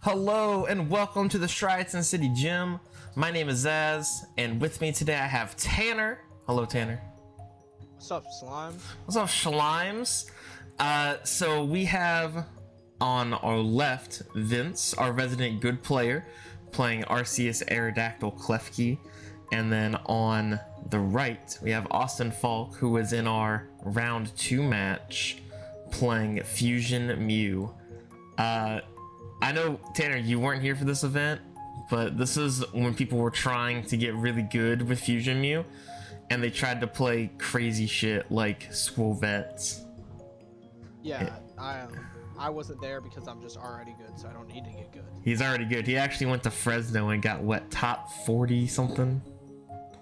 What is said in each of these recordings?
Hello and welcome to the Strides and City Gym. My name is Zaz, and with me today I have Tanner. Hello, Tanner. What's up, Slime? What's up, Schlimes? So we have on our left Vince, our resident good player, playing Arceus Aerodactyl Klefki, and then on the right we have Austin Falk, who is in our round 2 match playing Fusion Mew. I know, Tanner, you weren't here for this event, but this is when people were trying to get really good with Fusion Mew, and they tried to play crazy shit like Scuffed. Yeah, I wasn't there because I'm just already good, so I don't need to get good. He's already good. He actually went to Fresno and got, what, top 40 something?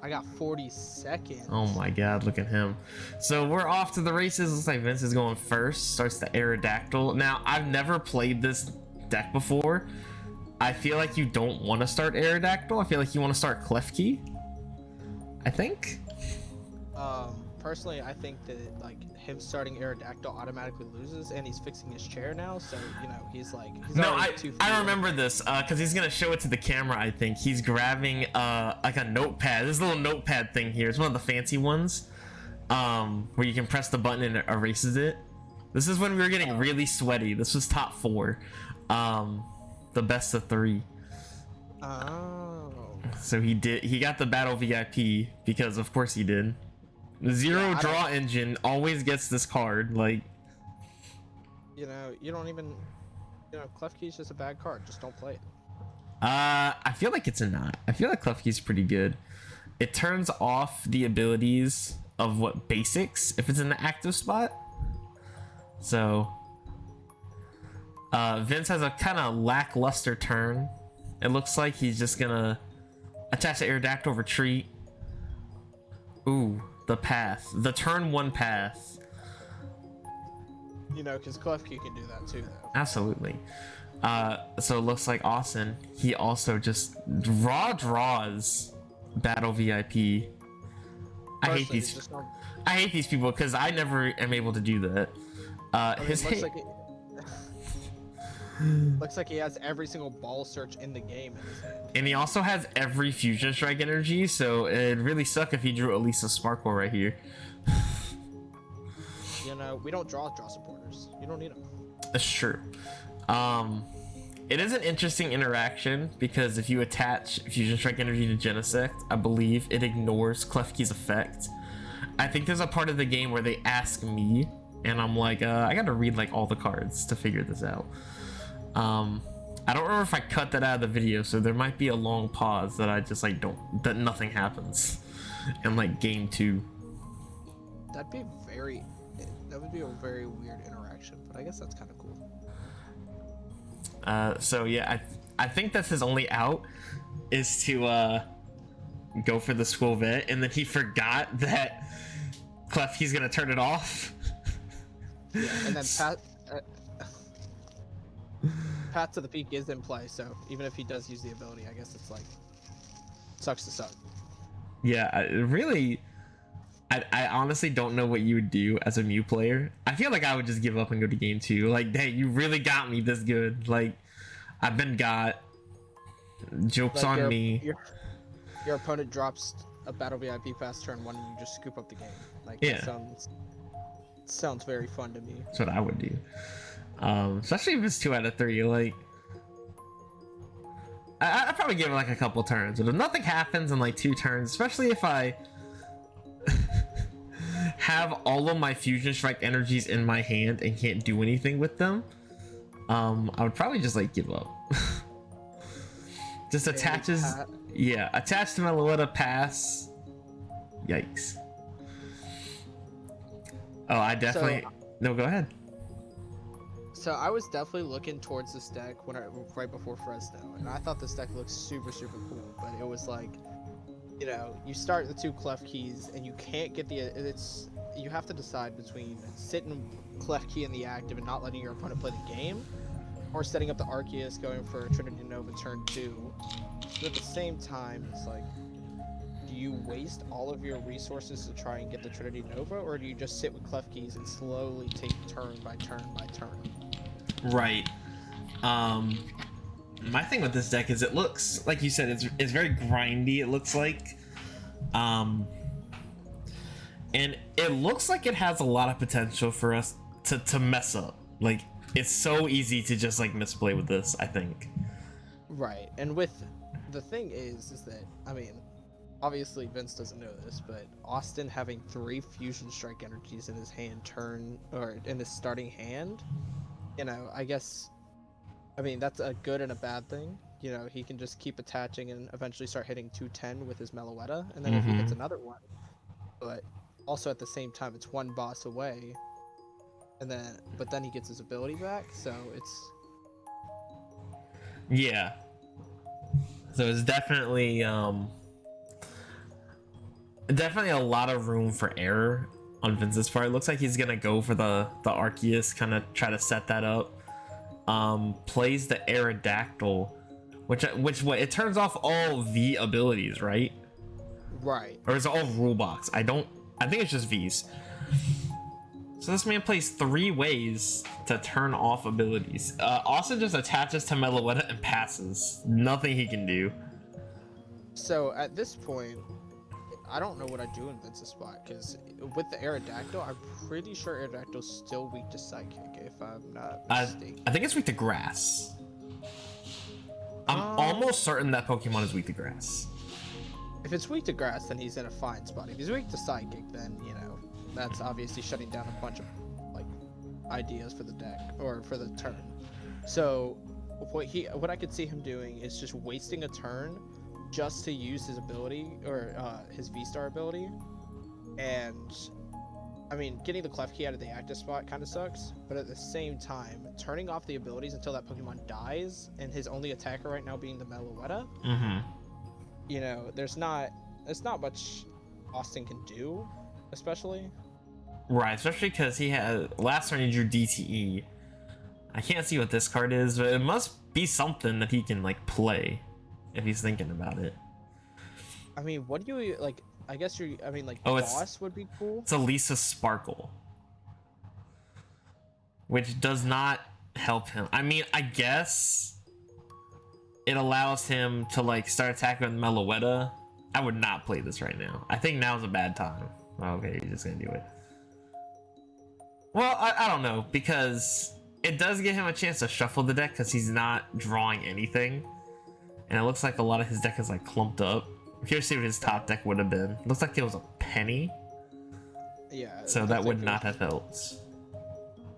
I got 42nd. Oh my god, look at him. So we're off to the races. Looks like Vince is going first. Starts the Aerodactyl. Now, I've never played this deck before. I feel like you don't want to start Aerodactyl. I feel like you want to start Klefki, I think. Personally, I think that like him starting Aerodactyl automatically loses, and he's fixing his chair now, so you know he's no. I remember this because he's gonna show it to the camera. I think he's grabbing like a notepad. This little notepad thing here. It's one of the fancy ones where you can press the button and it erases it. This is when we were getting really sweaty. This was top 4. The best of 3. Oh. So he got the battle VIP because of course he did. Zero draw engine always gets this card. Like, you know, you don't even, you know, Klefki's just a bad card. Just don't play it. I feel like it's not. I feel like Klefki's pretty good. It turns off the abilities of what basics if it's in the active spot. So Vince has a kind of lackluster turn. It looks like he's just gonna attach the Aerodactyl, retreat. Ooh, the path. The turn 1 path. You know, because Klefki can do that too, though. Absolutely. So it looks like Austin, he also just draws battle VIP. I hate these people because I never am able to do that. Looks like he has every single ball search in the game in his hand. And he also has every Fusion Strike energy, so it'd really suck if he drew at least a Sparkle right here. You know, we don't draw supporters. You don't need them. That's true. It is an interesting interaction because if you attach Fusion Strike energy to Genesect, I believe it ignores Klefki's effect. I think there's a part of the game where they ask me, and I'm like, I gotta read like all the cards to figure this out. I don't remember if I cut that out of the video, so there might be a long pause that I just like that nothing happens in like game 2. That would be a very weird interaction, but I guess that's kind of cool. So yeah, I think that's his only out is to go for the school vet, and then he forgot that Klefki's gonna turn it off. Yeah, and then Path to the Peak is in play, so even if he does use the ability, I guess it's like sucks to suck. Yeah, I honestly don't know what you would do as a Mew player. I feel like I would just give up and go to game 2. Like, hey, you really got me this good. Like, I've been got. Joke's like on me. Your opponent drops a battle VIP past turn 1 and you just scoop up the game. Like, yeah. That sounds very fun to me. That's what I would do. Especially if it's 2 out of 3. Like, I'd probably give it like a couple turns. But if nothing happens in like 2 turns, especially if I have all of my Fusion Strike energies in my hand and can't do anything with them, I would probably just like give up. Just attach to Meloetta, pass. Yikes. Oh, I definitely no, go ahead. So I was definitely looking towards this deck right before Fresno, and I thought this deck looked super cool, but it was like, you know, you start the 2 Klefkis and you can't get you have to decide between sitting Klefki in the active and not letting your opponent play the game, or setting up the Arceus, going for Trinity Nova turn 2. But at the same time, it's like, do you waste all of your resources to try and get the Trinity Nova, or do you just sit with Klefkis and slowly take turn by turn by turn? Right. my thing with this deck is it looks like you said it's very grindy. It looks like, and it looks like it has a lot of potential for us to mess up. Like it's so easy to just like misplay with this, I think. Right, and with the thing is that I mean, obviously Vince doesn't know this, but Austin having 3 Fusion Strike energies in his hand in his starting hand, you know, I guess, I mean that's a good and a bad thing. You know, he can just keep attaching and eventually start hitting 210 with his Meloetta, and then if he hits another one, but also at the same time it's 1 boss away, and then he gets his ability back, so it's yeah. So it's definitely definitely a lot of room for error on Vince's part. It looks like he's gonna go for the Arceus, kind of try to set that up. Plays the Aerodactyl, which it turns off all V abilities, right? right. Or is it all rule box? I think it's just V's. So this man plays 3 ways to turn off abilities. Austin just attaches to Meloetta and passes. Nothing he can do. So at this point, I don't know what I do in Vince's spot, because with the Aerodactyl, I'm pretty sure Aerodactyl's still weak to Psychic, if I'm not mistaken. I think it's weak to Grass. I'm almost certain that Pokemon is weak to Grass. If it's weak to Grass, then he's in a fine spot. If he's weak to Psychic, then, you know, that's obviously shutting down a bunch of, like, ideas for the deck, or for the turn. So, what I could see him doing is just wasting a turn just to use his ability, or his V-Star ability. And, I mean, getting the Klefki out of the active spot kind of sucks, but at the same time, turning off the abilities until that Pokemon dies, and his only attacker right now being the Meloetta, you know, there's not much Austin can do, especially. Right, especially because he had last turn he drew DTE. I can't see what this card is, but it must be something that he can like play if he's thinking about it. I mean, what do you like? I guess like Boss would be cool. It's Elisa Sparkle, which does not help him. I mean, I guess it allows him to like start attacking with Meloetta. I would not play this right now. I think now's a bad time. Okay, you're just gonna do it. Well, I don't know, because it does give him a chance to shuffle the deck because he's not drawing anything. And it looks like a lot of his deck is like clumped up. I'm curious to see what his top deck would have been. It looks like it was a penny. Yeah. So that would not have helped.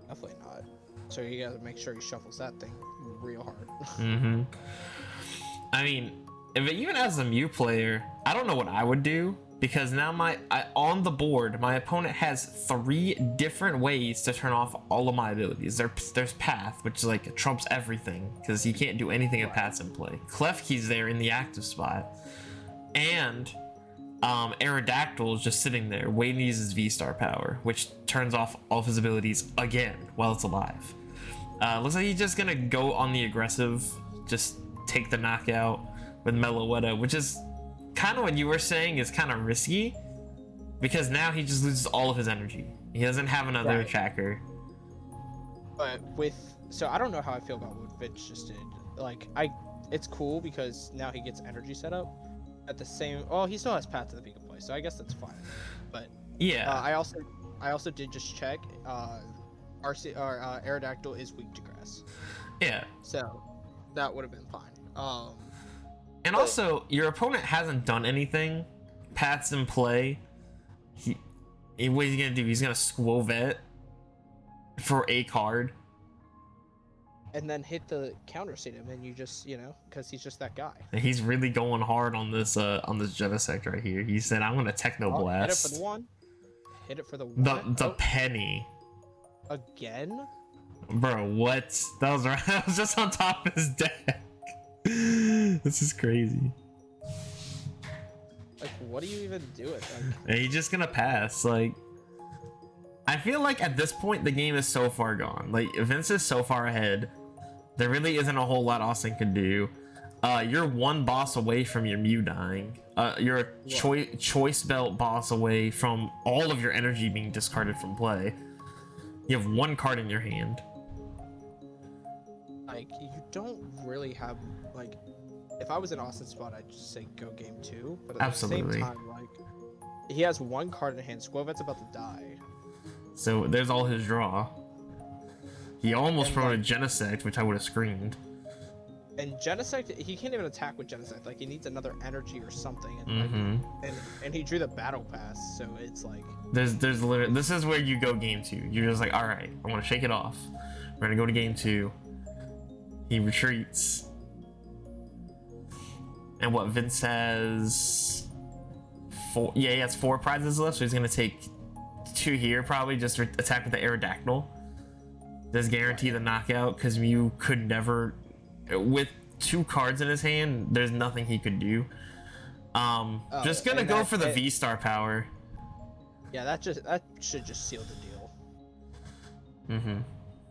Definitely not. So you gotta make sure he shuffles that thing real hard. I mean, even as a Mew player, I don't know what I would do, because now on the board, my opponent has 3 different ways to turn off all of my abilities. There's Path, which like trumps everything because he can't do anything if Path's in play. Klefki's there in the active spot, and Aerodactyl is just sitting there waiting to use his V-Star power, which turns off all of his abilities again while it's alive. Looks like he's just gonna go on the aggressive, just take the knockout with Meloetta, which is kind of what you were saying is kind of risky, because now he just loses all of his energy. He doesn't have another attacker. But so I don't know how I feel about what Vince just did. Like, it's cool because now he gets energy set up. At the same, he still has Path to the Beacon Play, so I guess that's fine. But yeah, I also did just check. Aerodactyl is weak to Grass. Yeah. So that would have been fine. And also, your opponent hasn't done anything. Path's in play. What is he gonna do? He's gonna Squall Vet for a card, and then hit the counter seat him, and you just, you know, because he's just that guy. And he's really going hard on this Genesect right here. He said, "I'm gonna Techno Blast." Hit it for the 1. Hit it for the 1. The penny. Again? Bro, what? That was just on top of his deck. This is crazy. Like, what do you even do it? Like, he's just gonna pass. Like, I feel like at this point the game is so far gone. Like, Vince is so far ahead. There really isn't a whole lot Austin can do. You're 1 boss away from your Mew dying. You're a choice belt boss away from all of your energy being discarded from play. You have 1 card in your hand. like you don't really have like. If I was in Austin's spot, I'd just say go game 2. But at the same time, like he has one card in hand. Squovet's about to die. So there's all his draw. He almost promoted Genesect, which I would have screamed. And Genesect, he can't even attack with Genesect. Like he needs another energy or something. And, and he drew the battle pass, so it's like there's literally, this is where you go game 2. You're just like, all right, I want to shake it off. We're gonna go to game 2. He retreats. And what Vince has 4. Yeah, he has 4 prizes left, so he's gonna take 2 here probably. Just attack with the Aerodactyl. Does guarantee the knockout because Mew could never, with 2 cards in his hand, there's nothing he could do. Just gonna go for the V-Star power. Yeah, that should just seal the deal.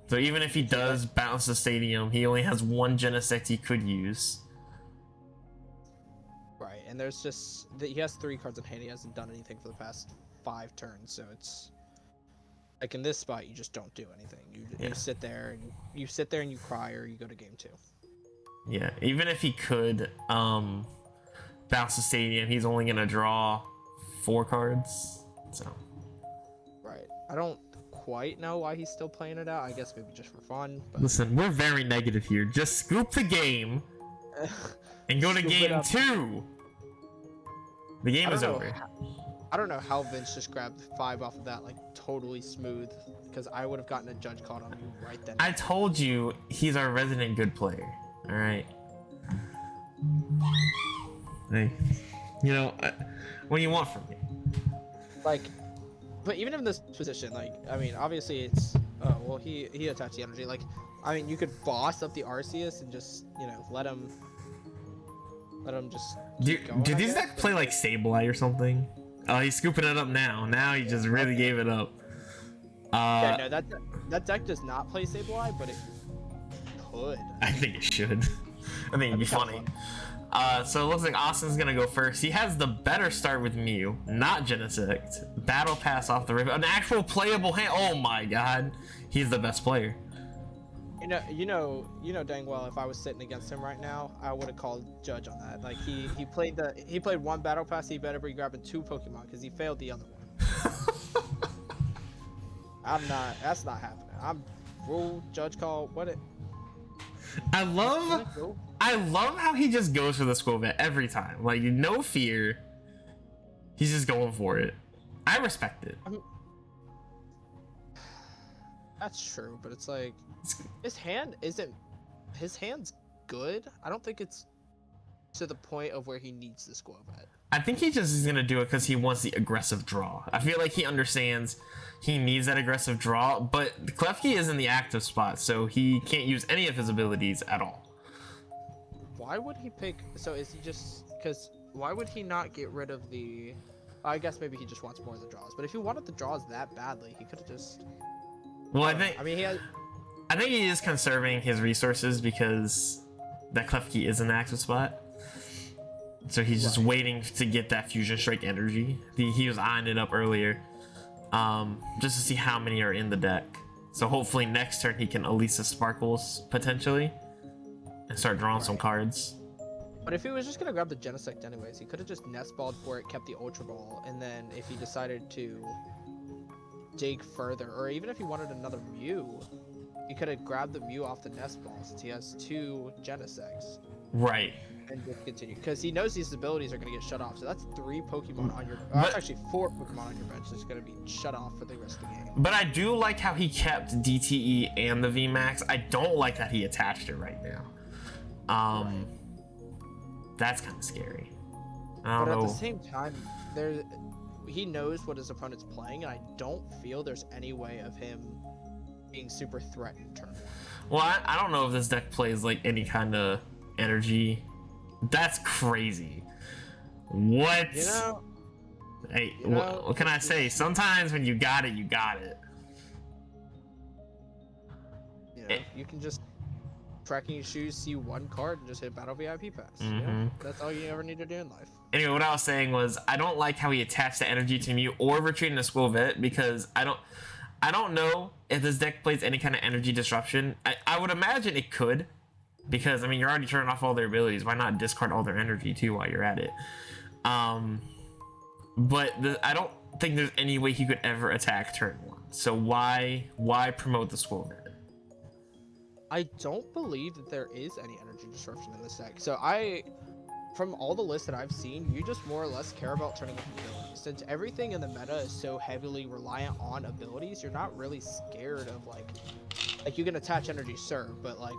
So even if he does bounce the stadium, he only has 1 Genesect he could use. Right, and there's just he has 3 cards in hand. He hasn't done anything for the past 5 turns, so it's like in this spot you just don't do anything. You sit there and you cry, or you go to game 2. Yeah, even if he could bounce the stadium, he's only gonna draw 4 cards. So right, I don't quite know why he's still playing it out. I guess maybe just for fun. But... Listen, we're very negative here. Just scoop the game and go to game 2. The game is over. I don't know how Vince just grabbed 5 off of that like totally smooth, because I would have gotten a judge called on you right then. I told you he's our resident good player. All right. Hey, you know what do you want from me? Like, but even in this position, like, I mean, obviously it's he attached the energy. Like, I mean, you could boss up the Arceus and just let him just. Do these decks play like Sableye or something? Oh, he's scooping it up now. Now he just really gave it up. Yeah, no, that deck does not play Sableye, but it could. I think it should. I think it'd be funny. So it looks like Austin's gonna go first. He has the better start with Mew, not Genesect. Battle Pass off the rip. An actual playable hand. Oh my god. He's the best player. You know dang well if I was sitting against him right now, I would have called judge on that. Like he played 1 battle pass, he better be grabbing 2 Pokemon because he failed the other one. That's not happening. I'm rule judge call. I love how he just goes for the Squovet every time. Like no fear. He's just going for it. I respect it. That's true, but it's like his hand's good. I don't think it's to the point of where he needs the Squovet. I think he just is gonna do it because he wants the aggressive draw. I feel like he understands he needs that aggressive draw, but Klefki is in the active spot, so he can't use any of his abilities at all. Why would he pick? So is he just because? Why would he not get rid of the? I guess maybe he just wants more of the draws. But if he wanted the draws that badly, he could have just. Well, I think he is conserving his resources because that Klefki is an active spot. So he's just waiting to get that Fusion Strike energy. He was eyeing it up earlier, just to see how many are in the deck. So hopefully next turn he can Elisa Sparkles potentially and start drawing some cards. But if he was just gonna grab the Genesect anyways, he could have just Nest Balled for it, kept the Ultra Ball, and then if he decided to dig further, or even if he wanted another Mew, he could have grabbed the Mew off the Nest Ball since he has 2 Genesects. Right. And just continue, because he knows these abilities are going to get shut off. So that's 3 Pokemon on your. That's actually 4 Pokemon on your bench that's going to be shut off for the rest of the game. But I do like how he kept DTE and the VMAX. I don't like that he attached it right now. That's kind of scary. I don't know. But at the same time, he knows what his opponent's playing, and I don't feel there's any way of him being super threatened turn 1. Well, I don't know if this deck plays like any kind of energy. That's crazy. What? Hey, what can I say? Sometimes when you got it, you got it. You can just tracking your shoes, see 1 card, and just hit Battle VIP Pass. That's all you ever need to do in life. Anyway, what I was saying was I don't like how he attached the energy to Mew or retreating to Squovet because I don't know if this deck plays any kind of energy disruption. I would imagine it could, because I mean you're already turning off all their abilities. Why not discard all their energy too while you're at it? But I don't think there's any way he could ever attack turn 1. So why promote the Squirrel Venom? I don't believe that there is any energy disruption in this deck. So from all the lists that I've seen, you just more or less care about turning off abilities. Since everything in the meta is so heavily reliant on abilities, you're not really scared of like you can attach energy, sure, but like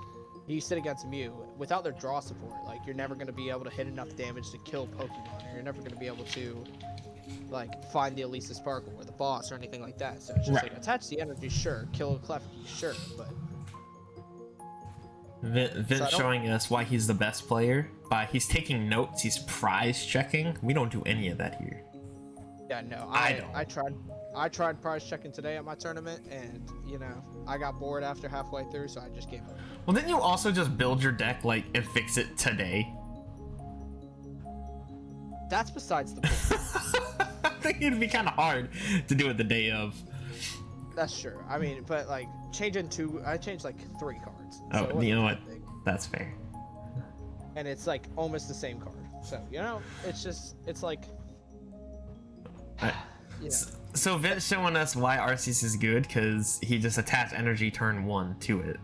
you sit against Mew without their draw support, like you're never going to be able to hit enough damage to kill Pokemon, or you're never going to be able to like find the Elisa Sparkle or the boss or anything like that. So it's just like attach the energy, sure, kill a Klefki, sure, but Vince showing us why he's the best player by he's taking notes, he's prize checking. We don't do any of that here. Yeah, no, I tried prize checking today at my tournament, and you know I got bored after halfway through, so I just gave up. Well, didn't you also just build your deck like and fix it today? That's besides the point. I think it'd be kind of hard to do it the day of. That's true. I mean, but like I changed like 3 cards. Oh, so you know what? That's fair. And it's like almost the same card. So, you know, it's like. Yeah. So Vince showing us why Arceus is good because he just attached energy turn 1 to it.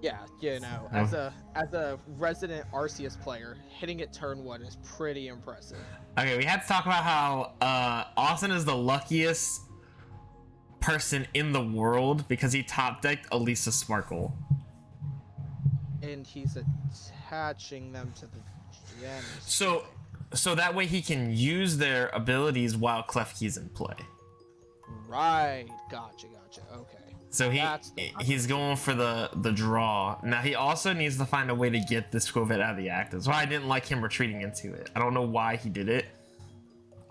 Yeah, you know, as a resident Arceus player, hitting it turn 1 is pretty impressive. Okay, we had to talk about how Austin is the luckiest person in the world because he top decked Elisa Sparkle. And he's attaching them to the gen. So that way he can use their abilities while Klefki's in play. Right, gotcha, okay. So he's going for the draw. Now he also needs to find a way to get this Squirrel out of the active. That's why I didn't like him retreating into it. I don't know why he did it.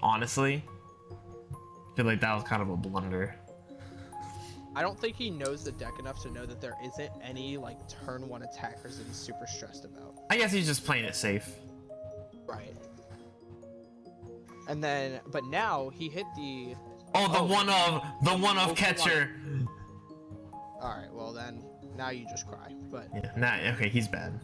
Honestly, I feel like that was kind of a blunder. I don't think he knows the deck enough to know that there isn't any like turn 1 attackers that he's super stressed about. I guess he's just playing it safe. Right. And then, but now he hit the. The one of catcher. All right. Well then, now you just cry. But yeah, okay, he's bad.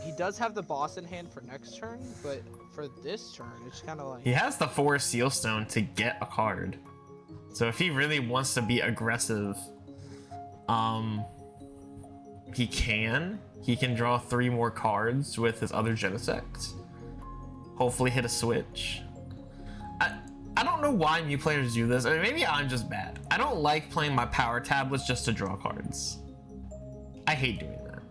He does have the boss in hand for next turn, but for this turn, it's kind of like he has the 4 Seal Stone to get a card. So if he really wants to be aggressive, he can draw 3 more cards with his other Genesect. Hopefully hit a switch. I don't know why new players do this. I mean, maybe I'm just bad. I don't like playing my power tablets just to draw cards. I hate doing that.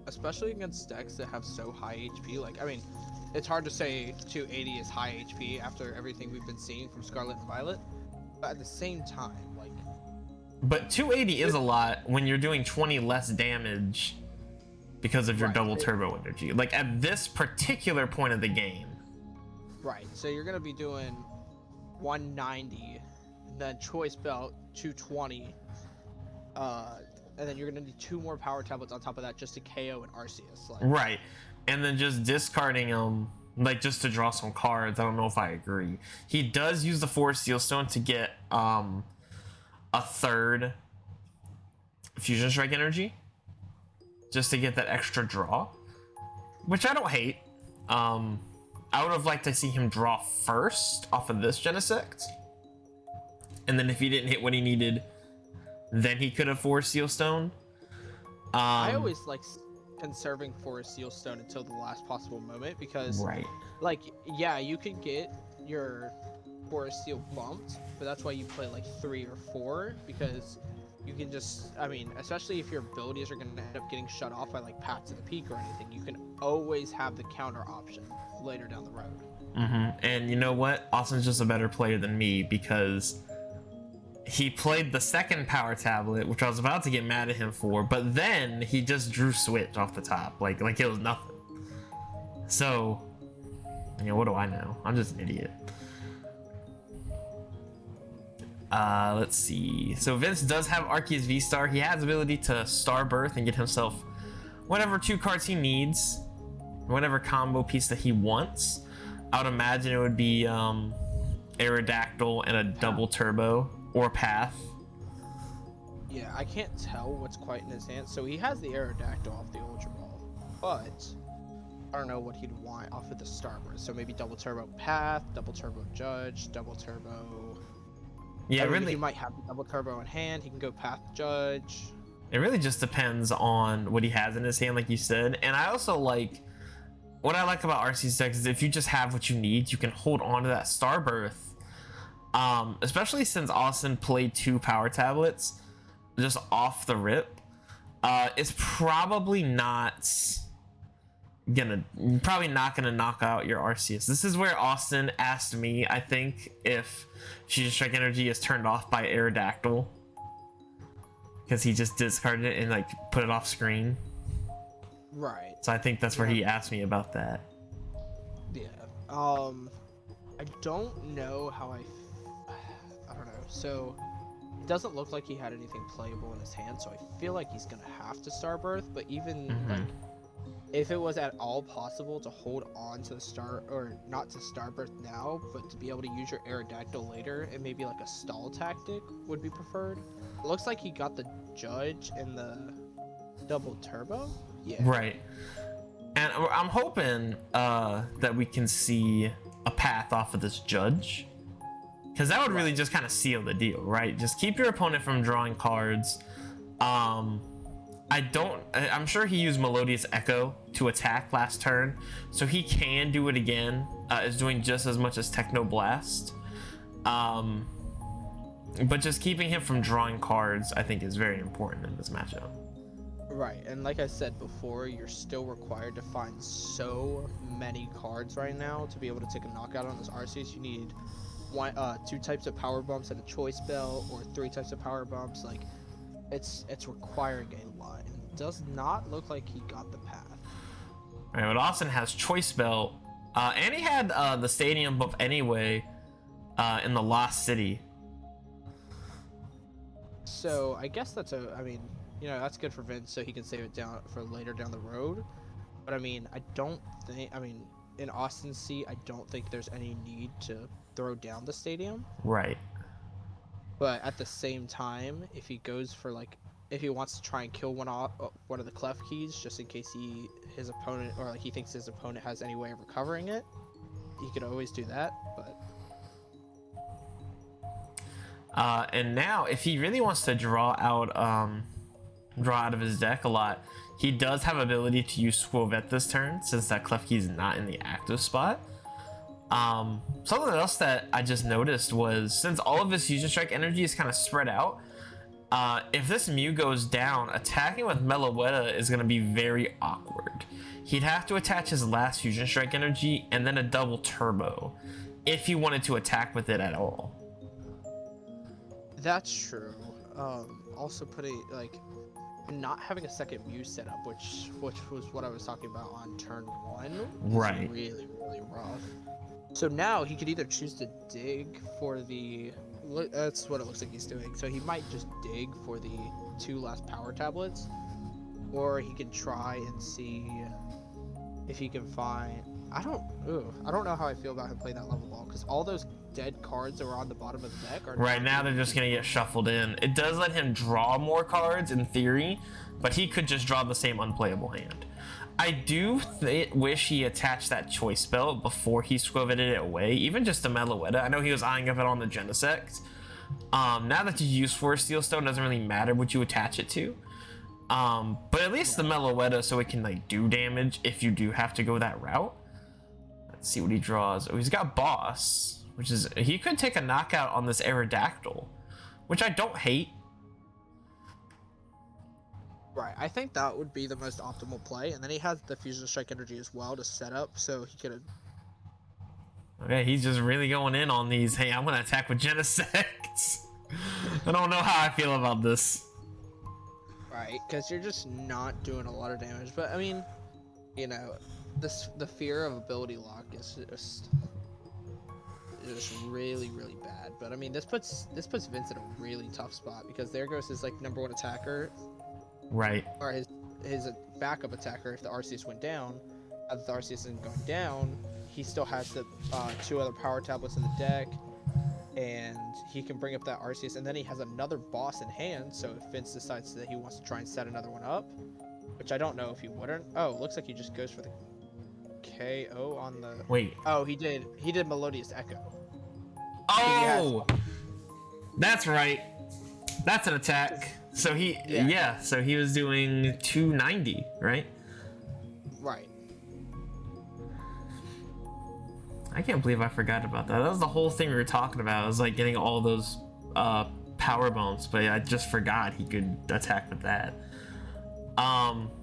Especially against decks that have so high HP. Like, I mean, it's hard to say 280 is high HP after everything we've been seeing from Scarlet and Violet. But at the same time, like... But 280 is a lot when you're doing 20 less damage because of your double turbo energy. Like, at this particular point of the game. Right, so you're going to be doing 190, then Choice Belt 220, and then you're going to need 2 more power tablets on top of that just to KO and Arceus. Like... Right, and then just discarding them. Like, just to draw some cards. I don't know if I agree. He does use the 4 Seal Stone to get a 3rd Fusion Strike energy. Just to get that extra draw. Which I don't hate. I would have liked to see him draw first off of this Genesect. And then if he didn't hit what he needed, then he could have 4 Seal Stone. I always like conserving for a Seal Stone until the last possible moment because, like, yeah, you can get your Forest Seal bumped, but that's why you play like 3 or 4 because you can just, I mean, especially if your abilities are going to end up getting shut off by like Path to the Peak or anything, you can always have the counter option later down the road. And you know what? Austin's just a better player than me because he played the second power tablet, which I was about to get mad at him for, but then he just drew Switch off the top, like it was nothing. So, you know, what do I know? I'm just an idiot. Let's see. So Vince does have Arceus V-Star. He has the ability to Star Birth and get himself whatever 2 cards he needs, whatever combo piece that he wants. I would imagine it would be Aerodactyl and a double turbo or Path. Yeah, I can't tell what's quite in his hand. So he has the Aerodactyl off the Ultra Ball, but I don't know what he'd want off of the Starburst. So maybe double turbo Path, double turbo Judge, double turbo. Yeah, I mean, really. he might have the double turbo in hand. He can go Path Judge. It really just depends on what he has in his hand, like you said. And I also like what I like about Arceus decks is if you just have what you need, you can hold on to that Starbirth. Especially since Austin played 2 power tablets just off the rip. It's probably not gonna knock out your Arceus. This is where Austin asked me, I think, if Fusion Strike Energy is turned off by Aerodactyl. Because he just discarded it and like put it off screen. Right. So I think that's where he asked me about that. Yeah. I don't know how I don't know. So it doesn't look like he had anything playable in his hand, so I feel like he's gonna have to Starbirth. But even like, if it was at all possible to hold on to the not to Starbirth now, but to be able to use your Aerodactyl later, and maybe like a stall tactic would be preferred. It looks like he got the Judge and the double turbo. Yeah. Right. And I'm hoping that we can see a path off of this Judge. Because that would really just kind of seal the deal, right? Just keep your opponent from drawing cards. I'm sure he used Melodious Echo to attack last turn, so he can do it again. Is doing just as much as Techno Blast. But just keeping him from drawing cards, I think, is very important in this matchup. Right, and like I said before, you're still required to find so many cards right now to be able to take a knockout on this Arceus. You need 2 types of power bumps and a choice bell, or 3 types of power bumps. Like, it's requiring a lot. And it does not look like he got the path. All right, but Austin has choice bell, and he had the stadium bump anyway in the Lost City. So I guess that's that's good for Vince, so he can save it down for later down the road. But I mean, in Austin's seat, I don't think there's any need to throw down the stadium. Right. But at the same time, if he goes for if he wants to try and kill one of the Klefkis, just in case his opponent, or like he thinks his opponent has any way of recovering it, he could always do that. But and now, if he really wants to draw out of his deck a lot, he does have ability to use Squovette this turn, since that Klefki is not in the active spot. Something else that I just noticed was, since all of his Fusion Strike energy is kind of spread out, if this Mew goes down, attacking with Meloetta is going to be very awkward. He'd have to attach his last Fusion Strike energy and then a double turbo if he wanted to attack with it at all. that's true. Also not having a second Mew setup, which was what I was talking about on turn 1, Right. really, really rough. So now he could either choose to dig for the... That's what it looks like he's doing. So he might just dig for the 2 last power tablets, or he can try and see if he can find... I don't know how I feel about him playing that level ball, because all those dead cards that were on the bottom of the deck are... Right, now they're just going to get shuffled in. It does let him draw more cards in theory, but he could just draw the same unplayable hand. I do wish he attached that choice spell before he squovetted it away, even just to Meloetta. I know he was eyeing up it on the Genesect. Now that you use Force Steel Stone, doesn't really matter what you attach it to. But at least the Meloetta, so it can do damage if you do have to go that route. Let's see what he draws. Oh, he's got Boss, which is... He could take a knockout on this Aerodactyl, which I don't hate. Right, I think that would be the most optimal play, and then he has the Fusion Strike energy as well to set up, so he could... Okay, he's just really going in on these. Hey, I'm going to attack with Genesect. I don't know how I feel about this. Right, because you're just not doing a lot of damage, but I mean, the fear of ability lock is just really, really bad. But I mean, this puts Vince in a really tough spot, because there goes his #1 attacker, right? Or his backup attacker if the Arceus went down. As the Arceus isn't going down, he still has the 2 other power tablets in the deck. and he can bring up that Arceus, and then he has another boss in hand. So if Vince decides that he wants to try and set another one up, which I don't know if he wouldn't. Oh, looks like he just goes for the KO on the. Wait. Oh, he did. He did Melodious Echo. Oh, that's right. That's an attack. So so he was doing 290, right? Right. I can't believe I forgot about that. That was the whole thing we were talking about. It was like getting all those power bombs, but I just forgot he could attack with that.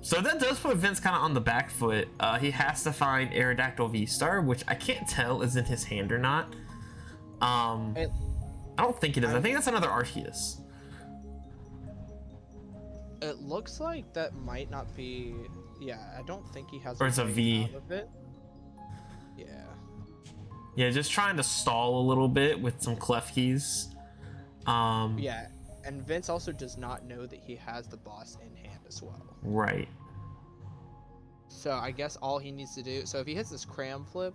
So that does put Vince kind of on the back foot. He has to find Aerodactyl V-Star, which I can't tell is in his hand or not. I don't think it is. I think that's another Arceus. It looks like that might not be. Yeah, I don't think he has. Or it's a V. Out of it. Yeah. Yeah, just trying to stall a little bit with some Klefkis. Yeah, and Vince also does not know that he has the boss in hand as well. Right. So I guess all he needs to do. So if he hits this cram flip,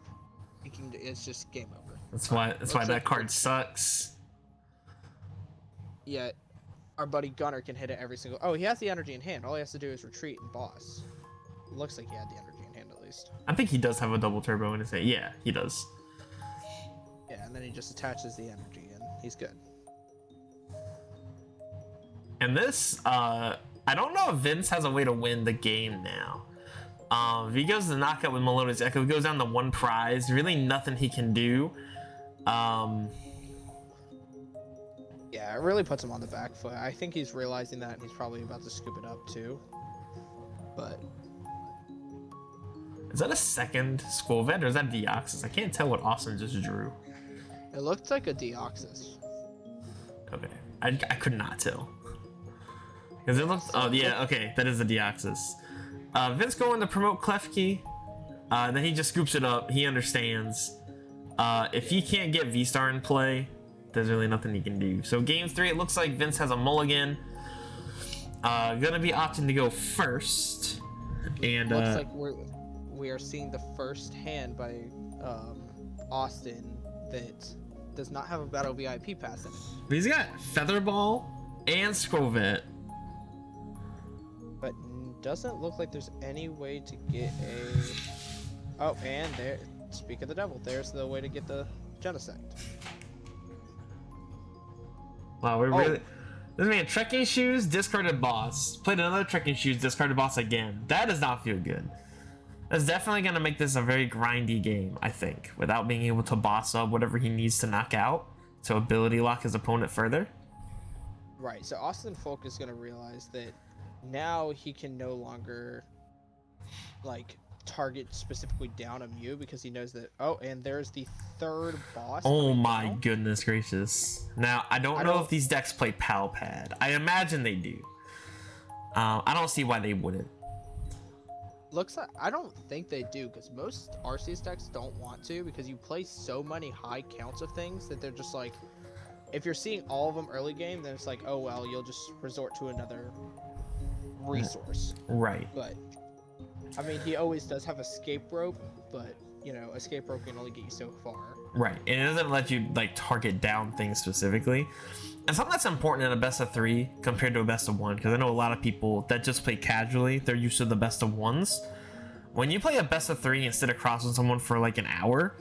he can. It's just game over. That's why that card sucks. Yeah, our buddy Gunner can hit it every single. Oh, he has the energy in hand. All he has to do is retreat and boss. It looks like he had the energy in hand at least. I think he does have a double turbo in his hand. Yeah, he does. Yeah, and then he just attaches the energy and he's good. And this, I don't know if Vince has a way to win the game now. If he goes to knockout with Melodious Echo, he goes down to one prize. Really nothing he can do. Yeah, it really puts him on the back foot. I think he's realizing that, and he's probably about to scoop it up too. But is that a second Scuffed or is that Deoxys? I can't tell what Austin just drew. it looks like a Deoxys. Okay, I could not tell. Because it looks. Oh yeah, okay, that is a Deoxys. Vince going to promote Klefki. Then he just scoops it up. He understands. If he can't get V-Star in play, there's really nothing he can do. So game 3, it looks like Vince has a mulligan. Gonna be opting to go first. And looks like we are seeing the first hand by Austin that does not have a Battle VIP pass in it. But he's got Featherball and Scuffed. But doesn't look like there's any way to get a. Oh, and there. Speak of the devil. There's the way to get the Genocide. Wow, we're really. This man, trekking shoes, discarded boss. Played another trekking shoes, discarded boss again. That does not feel good. That's definitely going to make this a very grindy game, I think, without being able to boss up whatever he needs to knock out to ability lock his opponent further. Right, so Austin Folk is going to realize that now he can no longer, like, target specifically down a Mew because he knows that, oh, and there's the third boss. Oh my goodness gracious. Now, I don't know if these decks play Pal Pad. I imagine they do. I don't see why they wouldn't. Looks like I don't think they do because most Arceus decks don't want to because you play so many high counts of things that they're just like, if you're seeing all of them early game, then it's like, oh well, you'll just resort to another resource. Right. But I mean, he always does have escape rope, but you know, escape rope can only get you so far. Right, and it doesn't let you like target down things specifically. And something that's important in a best of 3 compared to a best of 1, because I know a lot of people that just play casually, they're used to the best of 1s. When you play a best of 3 and sit across with someone for like an hour,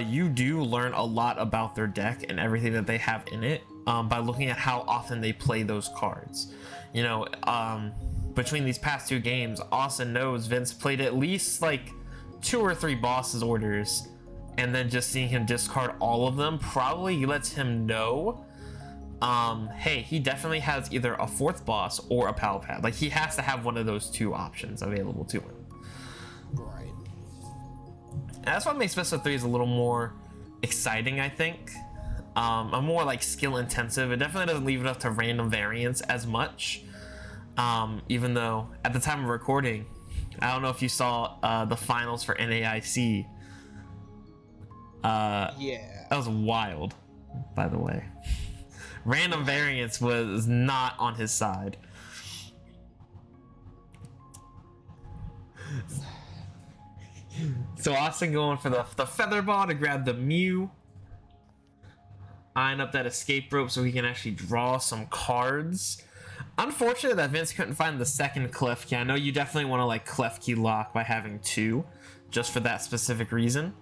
you do learn a lot about their deck and everything that they have in it by looking at how often they play those cards. You know, between these past 2 games, Austin knows Vince played at least like 2 or 3 bosses orders, and then just seeing him discard all of them probably lets him know, hey, he definitely has either a 4th boss or a Pal Pad. Like, he has to have one of those 2 options available to him. Right. And that's what makes best of 3 is a little more exciting, I think. A more like skill intensive. It definitely doesn't leave it up to random variance as much. Even though at the time of recording, I don't know if you saw the finals for NAIC. Yeah. That was wild, by the way. Random variance was not on his side. So Austin going for the feather ball to grab the Mew. eyeing up that escape rope so he can actually draw some cards. Unfortunate that Vince couldn't find the second Klefki. I know you definitely want to like Klefki lock by having two, just for that specific reason.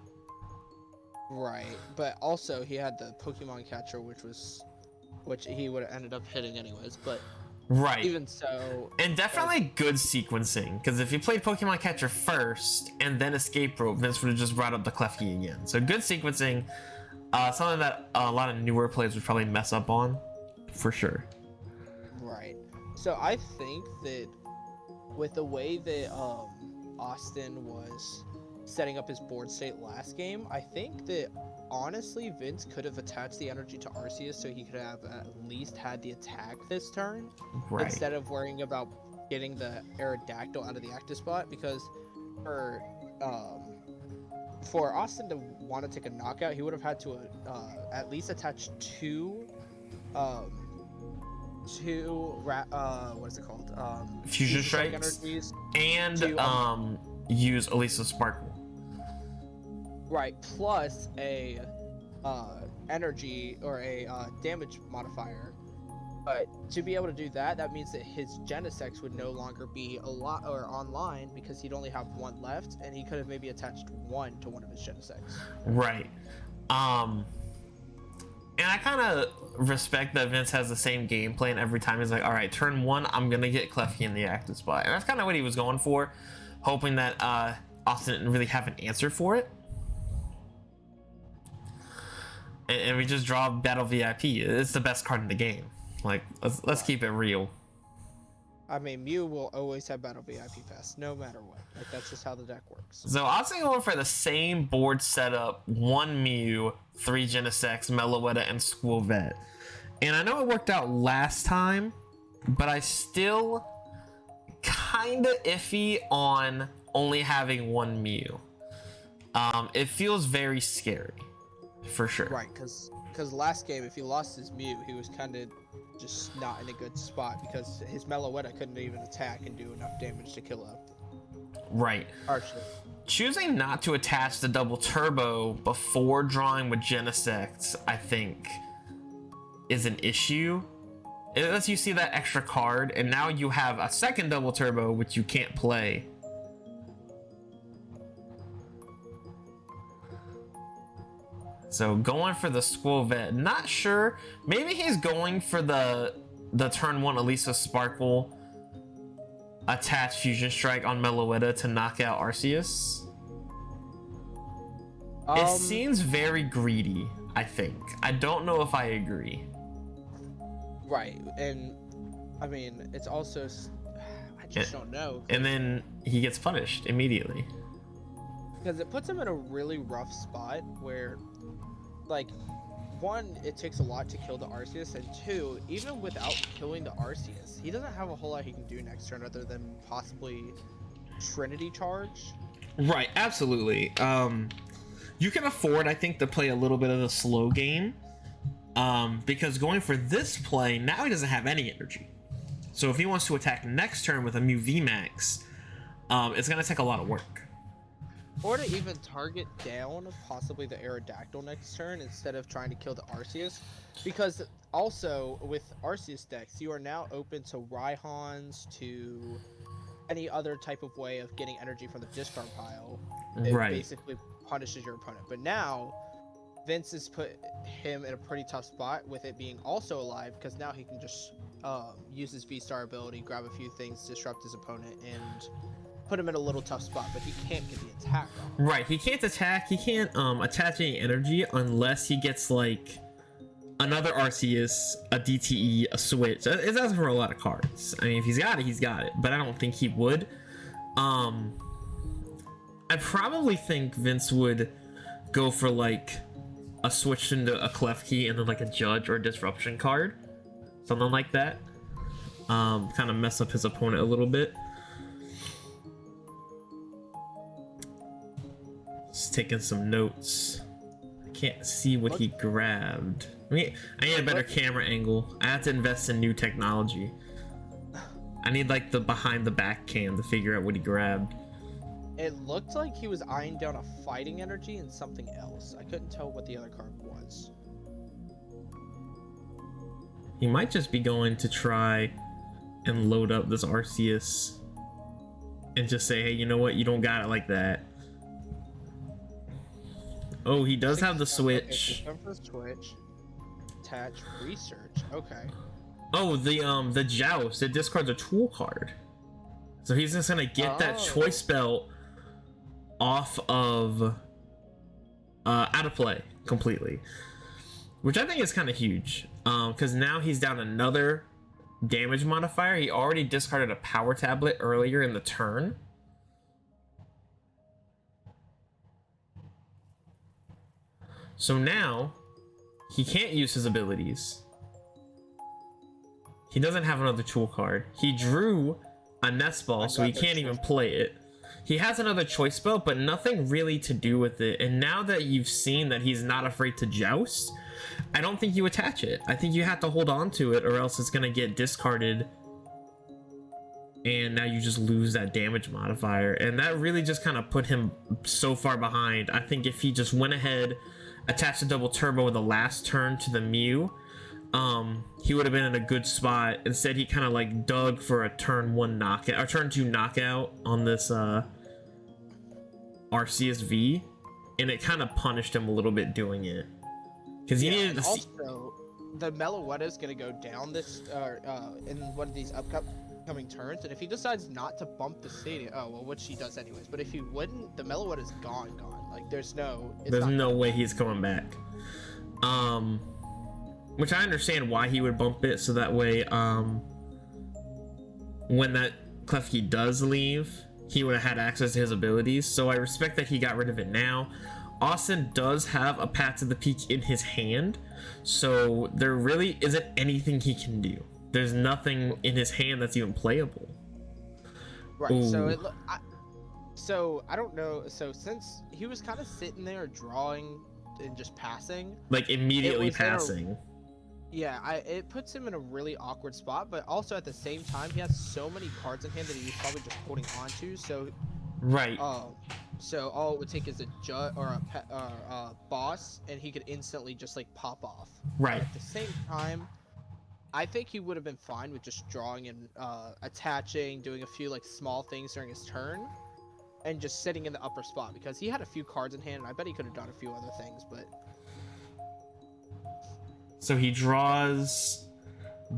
Right, but also he had the Pokemon catcher, which he would have ended up hitting anyways. But right, even so, and definitely good sequencing, because if you played Pokemon catcher first and then escape rope, Vince would have just brought up the Klefki again. So good sequencing, something that a lot of newer players would probably mess up on, for sure. right. So I think that with the way that Austin was setting up his board state last game, I think that honestly Vince could have attached the energy to Arceus so he could have at least had the attack this turn, Right. instead of worrying about getting the Aerodactyl out of the active spot, because for Austin to want to take a knockout, he would have had to at least attach two what is it called? Fusion Strikes energies, and to, use Elisa Sparkle. right, plus a energy or a damage modifier. But to be able to do that, that means that his Genesects would no longer be online, because he'd only have one left, and he could have maybe attached one to one of his Genesects. Right. And I kind of respect that Vince has the same game plan every time. He's like, all right, turn one, I'm going to get Klefki in the active spot. And that's kind of what he was going for, hoping that Austin didn't really have an answer for it. And we just draw Battle VIP. It's the best card in the game. Like, let's keep it real. I mean, Mew will always have Battle VIP Pass, no matter what. Like, that's just how the deck works. So Austin going for the same board setup: one Mew, three Genesects, Meloetta, and School Vet. And I know it worked out last time, but I still kind of iffy on only having one Mew. It feels very scary, for sure. Right, because last game, if he lost his Mew, he was kind of just not in a good spot, because his Meloetta couldn't even attack and do enough damage to kill a Right. Arceus. Choosing not to attach the double turbo before drawing with Genesects, I think, is an issue. It lets you see that extra card, and now you have a second double turbo, which you can't play. So going for the School Vet, not sure. Maybe he's going for the turn one Elisa Sparkle, attach Fusion Strike on Meloetta to knock out Arceus. It seems very greedy, I think. I don't know if I agree. Right, and I mean, it's also, I just don't know. And then he gets punished immediately. Because it puts him in a really rough spot where, like, one, it takes a lot to kill the Arceus, and two, even without killing the Arceus, he doesn't have a whole lot he can do next turn other than possibly Trinity Charge. Right, absolutely. You can afford, I think, to play a little bit of the slow game, because going for this play, now he doesn't have any energy. So if he wants to attack next turn with a Mew VMAX, it's going to take a lot of work. Or to even target down possibly the Aerodactyl next turn instead of trying to kill the Arceus. Because also with Arceus decks, you are now open to Raihans, to any other type of way of getting energy from the discard pile. It Right. basically punishes your opponent. But now, Vince has put him in a pretty tough spot with it being also alive, because now he can just use his V-Star ability, grab a few things, disrupt his opponent, and put him in a little tough spot, but he can't get the attack off. Right, he can't attack, he can't attach any energy unless he gets like another Arceus, a DTE, a switch. It's asking for a lot of cards. I mean, if he's got it, he's got it, but I don't think he would. I probably think Vince would go for like a switch into a Klefki and then like a Judge or a Disruption card, something like that. Kind of mess up his opponent a little bit. Just taking some notes. I can't see what he grabbed. I need a better camera angle. I have to invest in new technology. I need like the behind the back cam to figure out what he grabbed. It looked like he was eyeing down a fighting energy and something else. I couldn't tell what the other card was. He might just be going to try and load up this Arceus and just say, hey, you know what? You don't got it like that. Oh, he does have the switch. Okay, so switch. Attach research. Okay. Oh, the Joust. It discards a tool card. So he's just gonna get that choice belt off of out of play completely. Which I think is kind of huge. Because now he's down another damage modifier. He already discarded a power tablet earlier in the turn. So now he can't use his abilities. He doesn't have another tool card. He drew a nest ball, so he can't even play it. He has another choice belt, but nothing really to do with it. And now that you've seen that he's not afraid to joust, I don't think you attach it. I think you have to hold on to it, or else it's going to get discarded. And now you just lose that damage modifier. And that really just kind of put him so far behind. I think if he just went ahead, attached a double turbo in the last turn to the Mew, he would have been in a good spot. Instead, he kind of like dug for a turn 1 knockout or turn 2 knockout on this Arceus V, and it kind of punished him a little bit doing it because he needed to see. Also, the Meloetta is going to go down this in one of these upcoming turns, and if he decides not to bump the stadium, which he does anyways, but if he wouldn't, the Meloetta is gone. Like there's no way he's coming back. Which I understand why he would bump it, so that way, when that Klefki does leave, he would have had access to his abilities. So I respect that he got rid of it now. Austin does have a Path to the Peak in his hand, so there really isn't anything he can do. There's nothing in his hand that's even playable. Right. Ooh. So I don't know. So since he was kind of sitting there drawing and just passing, like immediately passing. It puts him in a really awkward spot, but also at the same time, he has so many cards in hand that he's probably just holding on to. So, right. So all it would take is a jut or a boss, and he could instantly just like pop off. Right. But at the same time, I think he would have been fine with just drawing and attaching, doing a few like small things during his turn, and just sitting in the upper spot because he had a few cards in hand, and I bet he could have done a few other things, but. So he draws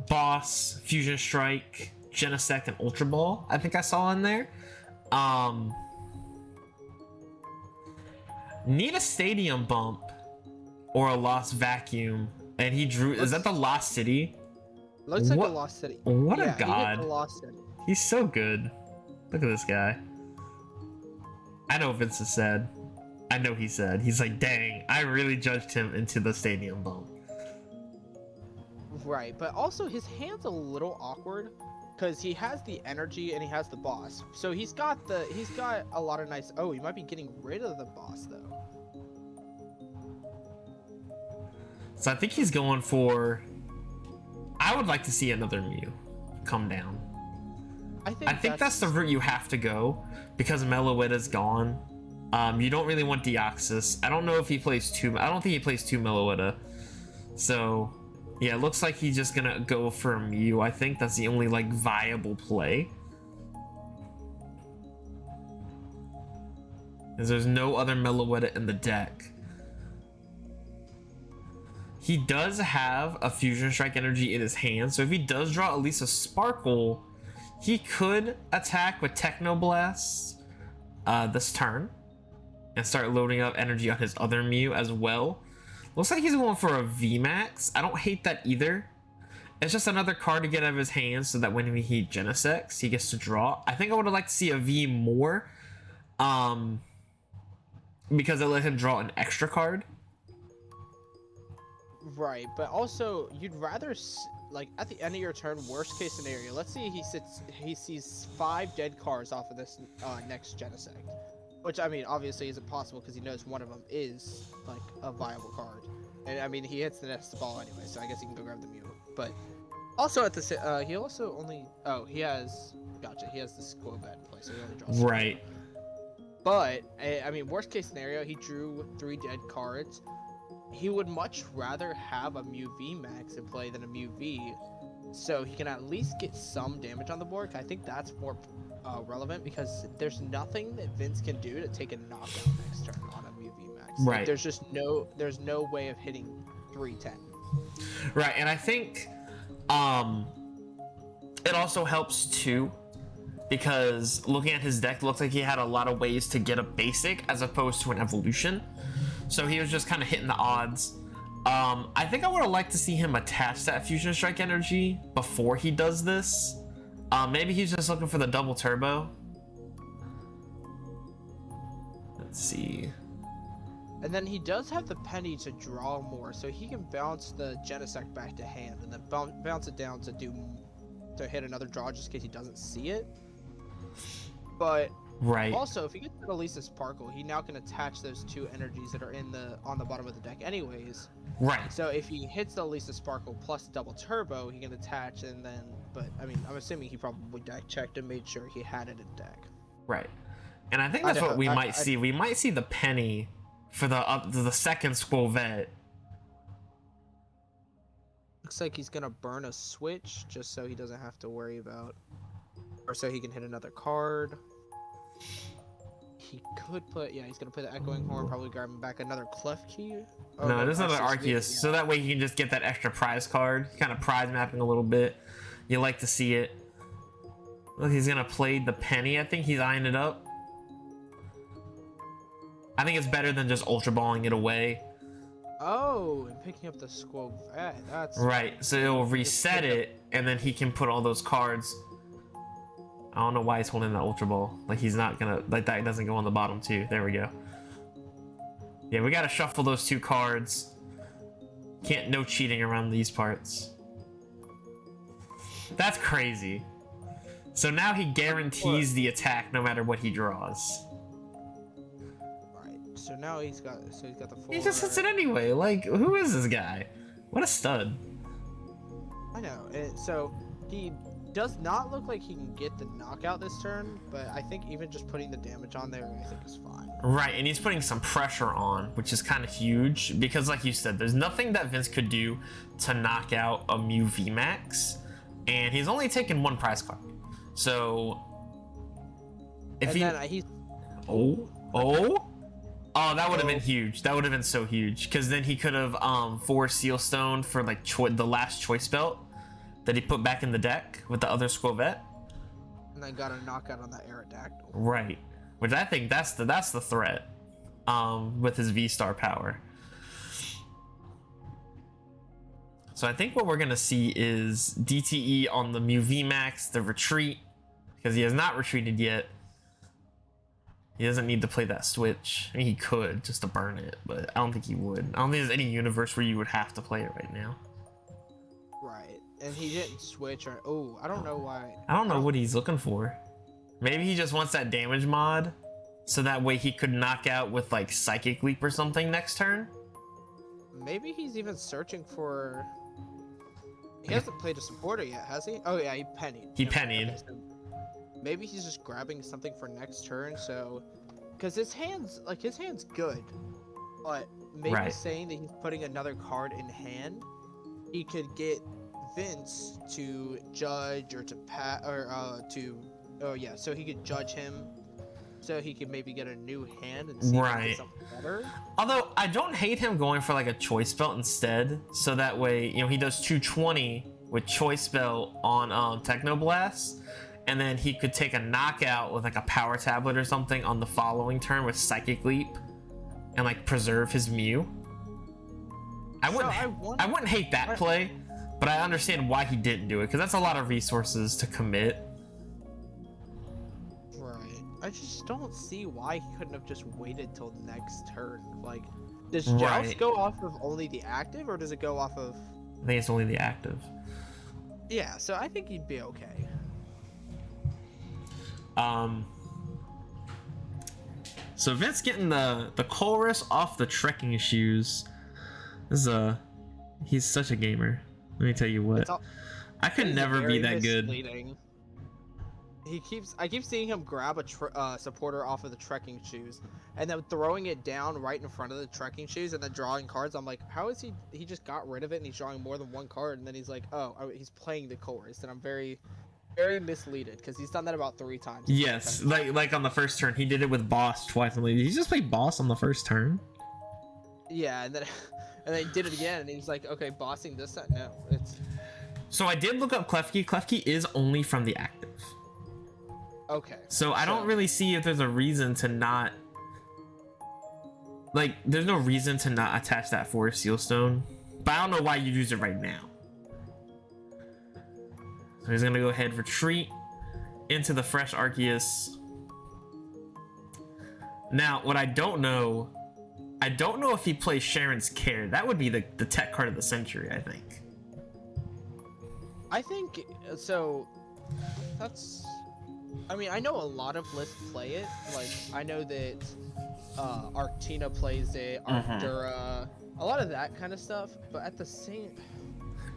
Boss, Fusion Strike, Genesect, and Ultra Ball. I think I saw in there. Need a Stadium Bump or a Lost Vacuum, and he drew. Is that the Lost City? Looks like a Lost City. What a god! He hit the Lost City. He's so good. Look at this guy. I know Vince has said. I know he said. He's like, dang, I really judged him into the Stadium Bump. Right, but also his hand's a little awkward because he has the energy and he has the boss. So he's got a lot of nice. Oh, he might be getting rid of the boss though. So I think he's going for. I would like to see another Mew come down. I think that's the route you have to go because Meloetta's gone. You don't really want Deoxys. I don't know if he plays two. I don't think he plays two Meloetta. So. Yeah, it looks like he's just gonna go for a Mew. I think that's the only like viable play. Because there's no other Meloetta in the deck. He does have a Fusion Strike energy in his hand, so if he does draw at least a Sparkle, he could attack with Techno Blast this turn and start loading up energy on his other Mew as well. Looks like he's going for a VMAX. I don't hate that either. It's just another card to get out of his hands so that when he Genesects, he gets to draw. I think I would have liked to see a V more. Because it let him draw an extra card. Right, but also you'd rather like at the end of your turn, worst case scenario. Let's see he sees 5 dead cards off of this next Genesect. Which, I mean, obviously isn't possible because he knows one of them is, like, a viable card. And, I mean, he hits the next ball anyway, so I guess he can go grab the Mew. But, also at the he also only... Oh, he has... Gotcha, he has the Scuffed in play, so he only draws... Right. But, I mean, worst case scenario, he drew 3 dead cards. he would much rather have a Mew V Max in play than a Mew V, so he can at least get some damage on the board. I think that's more relevant because there's nothing that Vince can do to take a knockout next turn on a Mew V Max. Right. Like, there's no way of hitting 310. Right, and I think it also helps too, because looking at his deck, it looks like he had a lot of ways to get a basic as opposed to an evolution. So he was just kind of hitting the odds. I think I would have liked to see him attach that Fusion Strike energy before he does this. Maybe he's just looking for the double turbo. Let's see. And then he does have the penny to draw more, so he can bounce the Genesect back to hand and then bounce it down to hit another draw just in case he doesn't see it. But right. Also, if he gets the Elisa Sparkle, he now can attach those two energies that are on the bottom of the deck anyways. Right. So if he hits the Elisa Sparkle plus double turbo, he can attach and then, but I mean, I'm assuming he probably deck checked and made sure he had it in deck. Right. And I think that's what we might see. We might see the penny for the second Scuffed. Looks like he's gonna burn a switch just so he doesn't have to worry about, or so he can hit another card. He could put, yeah, he's gonna put the Echoing Horn, probably grab him back another Klefki. Oh, no, there's another Arceus, yeah. So that way he can just get that extra prize card, kind of prize mapping a little bit. You like to see it. Look, he's gonna play the penny. I think he's eyeing it up. I think it's better than just ultra balling it away. Oh, and picking up the Squove. That's right. So it'll reset it, and then he can put all those cards. I don't know why he's holding that ultra ball. Like, he's not gonna, like, that doesn't go on the bottom too. There we go. Yeah, we gotta shuffle those two cards. No cheating around these parts. That's crazy. So now he guarantees the attack no matter what he draws. So now he's got the 4. He just hits it anyway. Like, who is this guy? What a stud. I know. And so he does not look like he can get the knockout this turn, but I think even just putting the damage on there, I think is fine. Right, and he's putting some pressure on, which is kind of huge because, like you said, there's nothing that Vince could do to knock out a Mew VMAX, and he's only taken one prize card. So if Oh, that would have been huge. That would have been so huge. Because then he could have 4 Seal Stone for like the last choice belt that he put back in the deck with the other Squovette. And then got a knockout on that Aerodactyl. Right. Which I think that's the threat with his V-Star power. So I think what we're going to see is DTE on the Mew VMAX, the retreat, because he has not retreated yet. He doesn't need to play that switch. I mean, he could just to burn it, but I don't think he would. I don't think there's any universe where you would have to play it right now. Right, and he didn't switch or I don't know why. I don't know what he's looking for. Maybe he just wants that damage mod, so that way he could knock out with like Psychic Leap or something next turn. Maybe he's even searching for. He hasn't played a supporter yet, has he? Oh yeah, he pennied. He pennied. Okay, so maybe he's just grabbing something for next turn, so because his hand's good, but maybe saying that he's putting another card in hand, he could get Vince to judge or to so he could judge him, so he could maybe get a new hand and see if he gets something better. Although I don't hate him going for like a choice belt instead, so that way he does 220 with choice belt on Technoblast. And then he could take a knockout with like a power tablet or something on the following turn with Psychic Leap and like preserve his Mew. I wouldn't hate that play, but I understand why he didn't do it because that's a lot of resources to commit. Right. I just don't see why he couldn't have just waited till next turn. Like, does Joust go off of only the active or does it go off of? I think it's only the active. Yeah, so I think he'd be okay. So Vince getting the Chorus off the trekking shoes. He's such a gamer. Let me tell you what. I could never be that good. I keep seeing him grab a supporter off of the trekking shoes, and then throwing it down right in front of the trekking shoes, and then drawing cards. I'm like, how is he? He just got rid of it, and he's drawing more than one card, and then he's like, he's playing the chorus, and I'm very, very misleaded because he's done that about 3 times. Yes, like on the first turn, he did it with boss twice. I'm like, did he just play boss on the first turn? Yeah, and then and then he did it again, and he's like, okay, bossing this time. No, it's. So I did look up Klefki. Klefki is only from the active. Okay. So I don't really see if there's a reason to not, like, there's no reason to not attach that Forest Seal Stone, but I don't know why you use it right now. So he's gonna go ahead, retreat into the fresh Arceus. Now, what I don't know if he plays Sharon's Care. That would be the tech card of the century, I think. I think so. That's. I mean, I know a lot of lists play it. Like, I know that Arctina plays it, Arctura, a lot of that kind of stuff. But at the same,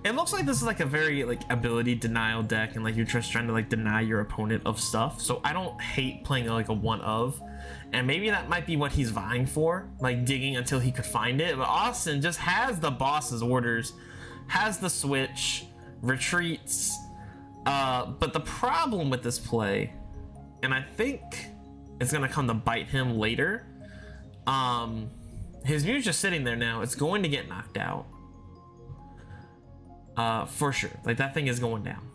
it looks like this is like a very like ability denial deck, and like you're just trying to like deny your opponent of stuff. So I don't hate playing like a one of, and maybe that might be what he's vying for, like digging until he could find it. But Austin just has the boss's orders, has the switch, retreats. But the problem with this play, and I think it's gonna come to bite him later, his Mew's just sitting there now. It's going to get knocked out. For sure. Like, that thing is going down.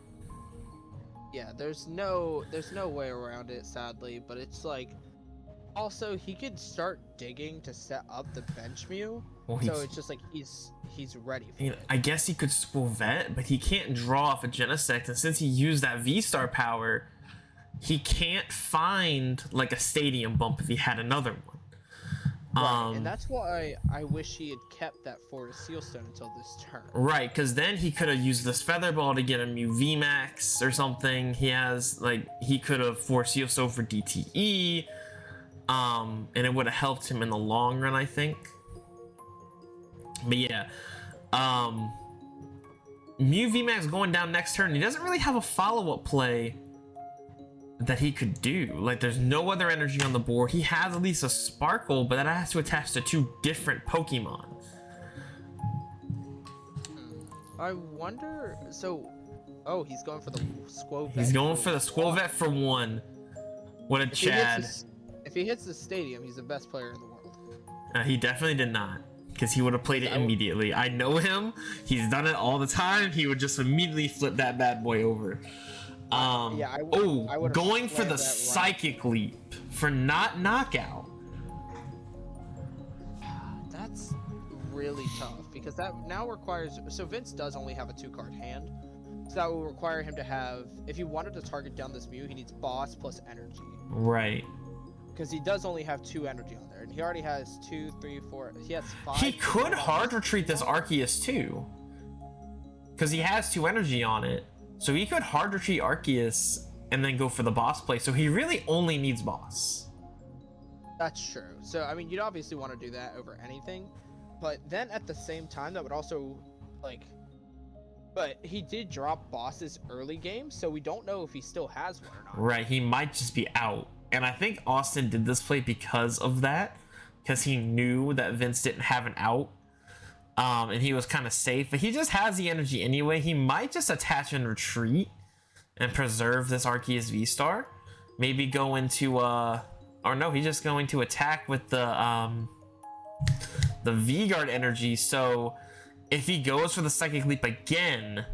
Yeah, there's no way around it, sadly. But it's like, also he could start digging to set up the bench Mew. Well, so it's just like he's ready for it. I guess he could school vet, but he can't draw off a Genesect, and since he used that V-Star power, he can't find like a Stadium Bump if he had another one. Right, and that's why I wish he had kept that Forest Seal Stone until this turn. Right, because then he could have used this Feather Ball to get a Mew VMAX or something. He could have Forest Seal Stone for DTE, and it would have helped him in the long run, I think. But yeah, Mew VMAX going down next turn. He doesn't really have a follow-up play that he could do. Like, there's no other energy on the board. He has at least a Sparkle, but that has to attach to 2 different Pokemon. I wonder. So, he's going for the Squovet. He's going for the Squovet for 1. What a Chad! If he hits the Stadium, he's the best player in the world. He definitely did not. Because he would have played it immediately. I know him. He's done it all the time. He would just immediately flip that bad boy over. Going for the Psychic Leap for not knockout. That's really tough because that now requires. So Vince does only have a 2-card hand, so that will require him to have. If he wanted to target down this Mew, he needs Boss plus Energy. Right. Because he does only have 2 energy on there, and he already has 2, 3, 4. He has 5. He could hard retreat this Arceus too, because he has 2 energy on it. So he could hard retreat Arceus and then go for the boss play. So he really only needs boss. That's true. So I mean, you'd obviously want to do that over anything, but then at the same time, that would also like. But he did drop bosses early game, so we don't know if he still has one or not. Right. He might just be out. And I think Austin did this play because of that, because he knew that Vince didn't have an out, and he was kind of safe. But he just has the energy anyway. He might just attach and retreat and preserve this Arceus V-Star. Maybe go into or no, he's just going to attack with the V-Guard energy. So if he goes for the Psychic Leap again,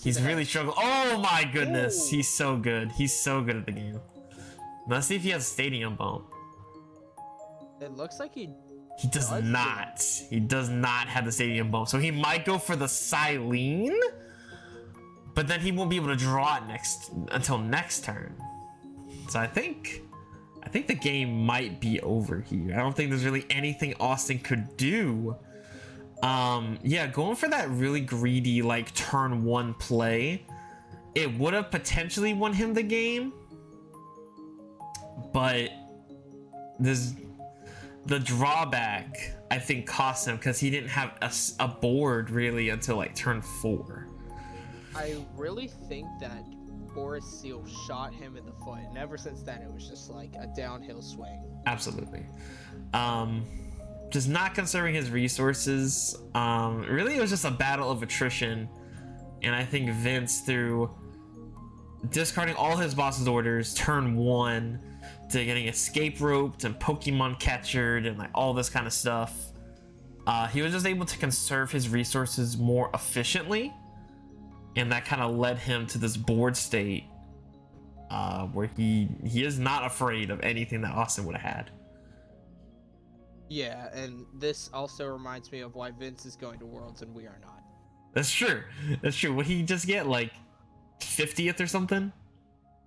he's really struggling. Oh my goodness, he's so good. He's so good at the game. Let's see if he has a Stadium Bump. It looks like he does not. He does not have the Stadium Bump. So he might go for the Silene, but then he won't be able to draw it until next turn. So I think the game might be over here. I don't think there's really anything Austin could do. Yeah, going for that really greedy like turn 1 play, it would have potentially won him the game. But the drawback, I think, cost him because he didn't have a board really until like turn 4. I really think that Boris Seal shot him in the foot, and ever since then it was just like a downhill swing. Absolutely. Just not conserving his resources. Really, it was just a battle of attrition, and I think Vince, through discarding all his boss's orders, turn 1, to getting escape roped and Pokemon catchered and like all this kind of stuff, he was just able to conserve his resources more efficiently, and that kind of led him to this bored state where he is not afraid of anything that Austin would have had. Yeah, and this also reminds me of why Vince is going to Worlds and we are not. That's true. That's true. Would he just get like 50th or something?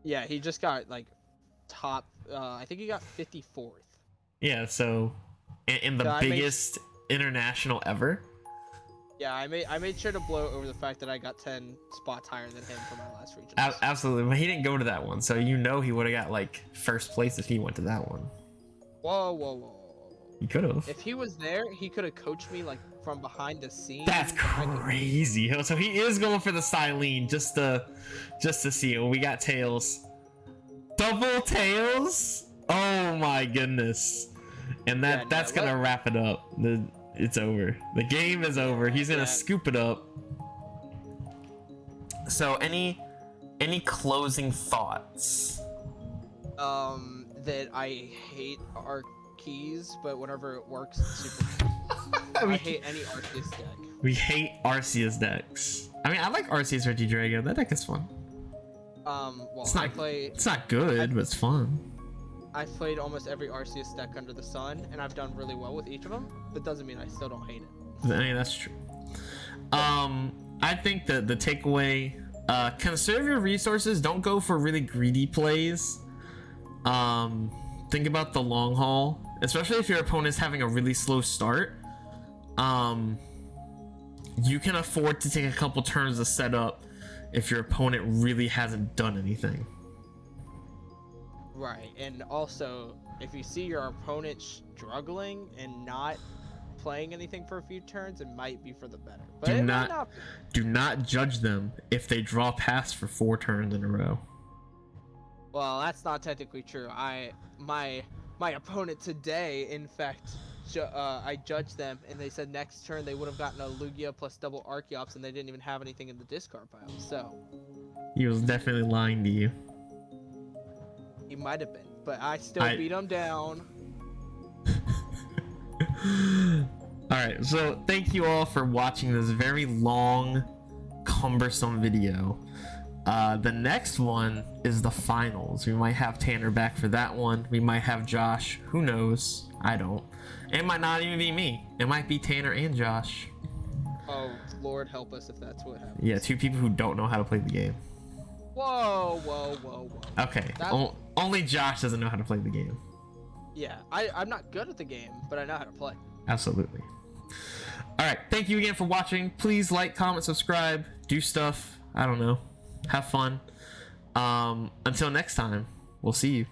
Yeah, he just got like top. I think he got 54th. Yeah, so in the biggest international ever. Yeah, I made sure to blow over the fact that I got 10 spots higher than him for my last region. Absolutely, but he didn't go to that one, so you know he would have got like first place if he went to that one. Whoa. He could have. If he was there, he could have coached me like from behind the scenes. That's crazy. So he is going for the Silene just to see it. We got Tails. Double Tails? Oh my goodness. And that's gonna wrap it up. It's over. The game is over. He's gonna scoop it up. So any closing thoughts? That I hate our keys, but whenever it works, it's super. I hate any Arceus deck. We hate Arceus decks. I mean, I like Arceus Regidrago. That deck is fun. Well, it's not good, but it's fun. I've played almost every Arceus deck under the sun, and I've done really well with each of them. But doesn't mean I still don't hate it. I mean, that's true. I think that the takeaway: conserve your resources. Don't go for really greedy plays. Think about the long haul, especially if your opponent's having a really slow start. You can afford to take a couple turns to set up if your opponent really hasn't done anything. Right, and also if you see your opponent struggling and not playing anything for a few turns, it might be for the better. But do not judge them if they draw pass for 4 turns in a row. Well, that's not technically true. My opponent today, in fact, I judged them, and they said next turn they would have gotten a Lugia plus double Archeops, and they didn't even have anything in the discard pile. So he was definitely lying to you. He might have been, but I still beat him down. Alright, so thank you all for watching this very long, cumbersome video. The next one is the finals. We might have Tanner back for that one. We might have Josh. Who knows? I don't. It might not even be me. It might be Tanner and Josh. Oh, Lord help us if that's what happens. Yeah, 2 people who don't know how to play the game. Whoa. Okay, only Josh doesn't know how to play the game. Yeah, I'm not good at the game, but I know how to play. Absolutely. Alright, thank you again for watching. Please like, comment, subscribe, do stuff. I don't know. Have fun. Until next time, we'll see you.